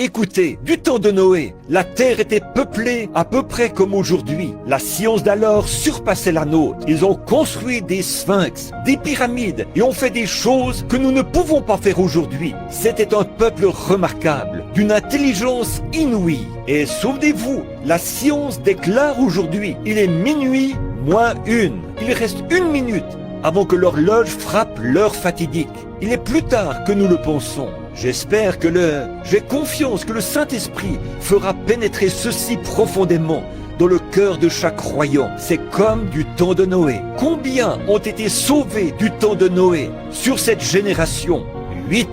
Écoutez, du temps de Noé, la terre était peuplée à peu près comme aujourd'hui. La science d'alors surpassait la nôtre. Ils ont construit des sphinx, des pyramides et ont fait des choses que nous ne pouvons pas faire aujourd'hui. C'était un peuple remarquable, d'une intelligence inouïe. Et souvenez-vous, la science déclare aujourd'hui, il est minuit moins une. Il reste une minute avant que l'horloge frappe l'heure fatidique. Il est plus tard que nous le pensons. J'ai confiance que le Saint-Esprit fera pénétrer ceci profondément dans le cœur de chaque croyant. C'est comme du temps de Noé. Combien ont été sauvés du temps de Noé sur cette génération? 8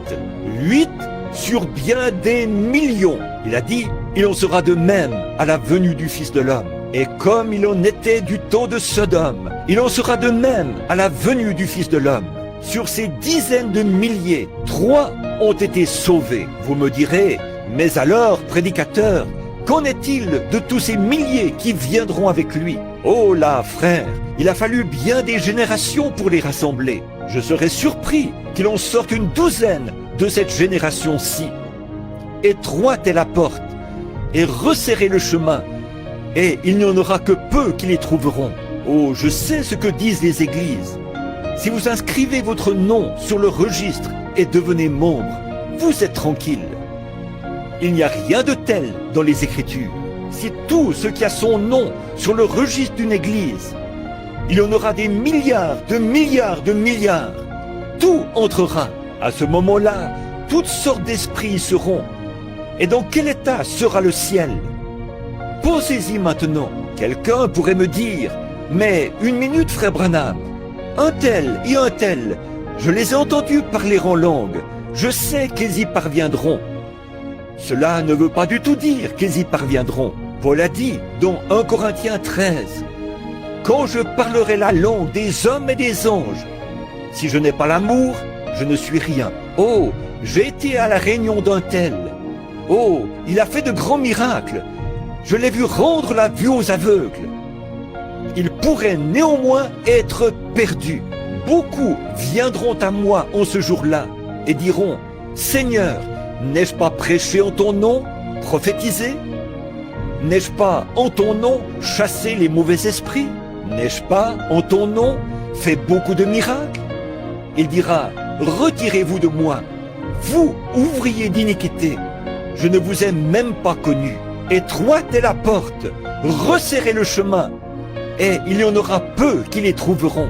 sur bien des millions. Il a dit, il en sera de même à la venue du Fils de l'homme. Et comme il en était du temps de Sodome, il en sera de même à la venue du Fils de l'homme. Sur ces dizaines de milliers, 3 ont été sauvés. Vous me direz, mais alors, prédicateur, qu'en est-il de tous ces milliers qui viendront avec lui? Oh là, frère, il a fallu bien des générations pour les rassembler. Je serais surpris qu'il en sorte une douzaine de cette génération-ci. Étroite est la porte, et resserrez le chemin, et il n'y en aura que peu qui les trouveront. Oh, je sais ce que disent les églises. Si vous inscrivez votre nom sur le registre et devenez membre, vous êtes tranquille. Il n'y a rien de tel dans les Écritures. Si tout ce qui a son nom sur le registre d'une église, il y en aura des milliards de milliards de milliards. Tout entrera. À ce moment-là, toutes sortes d'esprits y seront. Et dans quel état sera le ciel? Pensez-y maintenant. Quelqu'un pourrait me dire, mais une minute, frère Branham, un tel et un tel, je les ai entendus parler en langue, je sais qu'ils y parviendront. Cela ne veut pas du tout dire qu'ils y parviendront. Paul a dit dans 1 Corinthiens 13, quand je parlerai la langue des hommes et des anges, si je n'ai pas l'amour, je ne suis rien. Oh, j'ai été à la réunion d'un tel. Oh, il a fait de grands miracles. Je l'ai vu rendre la vue aux aveugles. Il pourrait néanmoins être perdu. Beaucoup viendront à moi en ce jour-là et diront, Seigneur, n'ai-je pas prêché en ton nom, prophétisé? N'ai-je pas en ton nom chassé les mauvais esprits? N'ai-je pas en ton nom fait beaucoup de miracles? Il dira, retirez-vous de moi, vous ouvriers d'iniquité, je ne vous ai même pas connu. Étroite est la porte, resserrez le chemin, et il y en aura peu qui les trouveront.